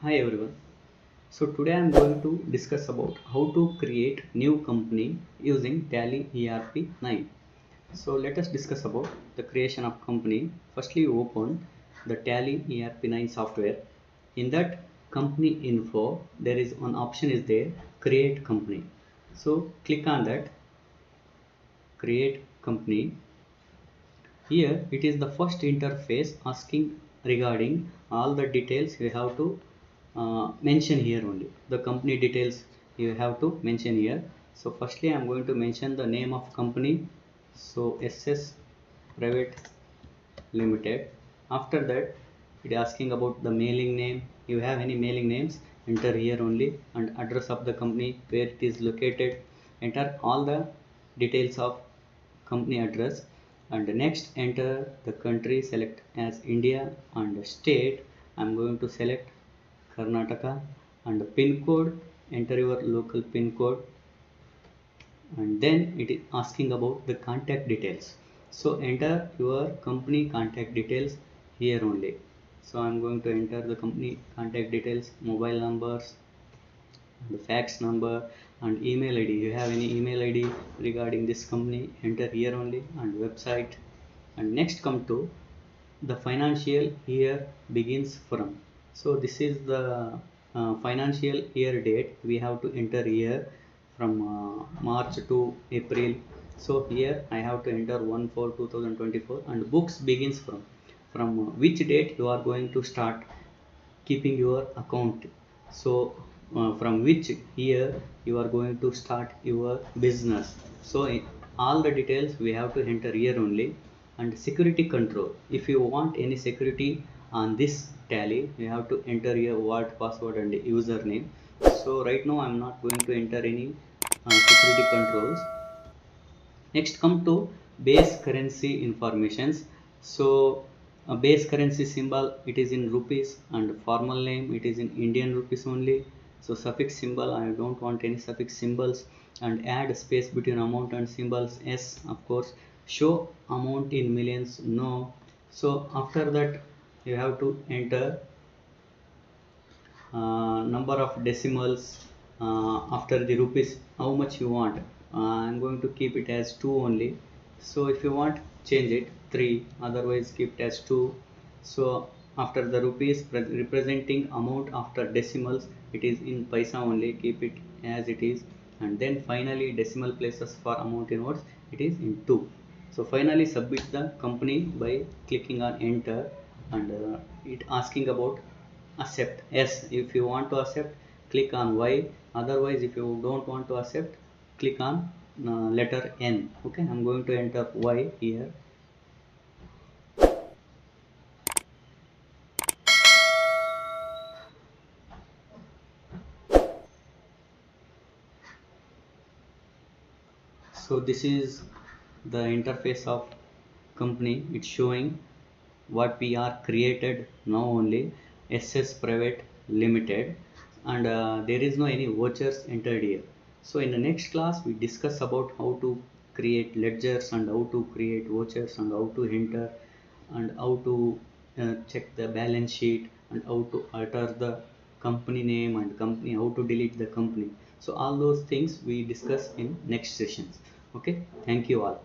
Hi everyone. So today I am going to discuss about how to create new company using Tally ERP 9. So let us discuss about the creation of company. Firstly, you open the Tally ERP 9 software. In that company info, there is one option is there, create company. So click on that, create company. Here it is the first interface asking regarding all the details you have to mention here only. The company details you have to mention here. So firstly I am going to mention the name of company. So SS Private Limited. After that it is asking about the mailing name. You have any mailing names, enter here only, and address of the company, where it is located, enter all the details of company address. And next enter the country, select as India, and state I'm going to select Karnataka, and pin code, enter your local pin code. And then it is asking about the contact details. So enter your company contact details here only. So I'm going to enter the company contact details, mobile numbers, the fax number, and email id. You have any email id regarding this company, enter here only, and website. And next come to the financial year begins from. So this is the financial year date we have to enter here, from March to April. So here I have to enter 1/4/2024, and books begins from which date you are going to start keeping your account. So from which year you are going to start your business. So all the details we have to enter here only. And security control, if you want any security on this Tally, you have to enter here word, password, and username. So right now I'm not going to enter any security controls. Next come to base currency informations. So a base currency symbol, it is in rupees, and formal name, it is in Indian rupees only. So suffix symbol, I don't want any suffix symbols. And add space between amount and symbols, yes, of course. Show amount in millions, no. So after that you have to enter number of decimals after the rupees, how much you want. I'm going to keep it as 2 only. So if you want, change it 3, otherwise keep it as 2. So after the rupees representing amount after decimals, it is in paisa only, keep it as it is. And then finally decimal places for amount in words, it is in 2. So finally submit the company by clicking on enter. And it asking about accept, yes. If you want to accept, click on Y. Otherwise if you don't want to accept, click on letter N. Okay, I'm going to enter Y here. So this is the interface of company. It's showing what we are created now only, SS Private Limited. And there is no any vouchers entered here. So in the next class we discuss about how to create ledgers, and how to create vouchers, and how to enter, and how to check the balance sheet, and how to alter the company name and company, how to delete the company. So all those things we discuss in next sessions. Okay, thank you all.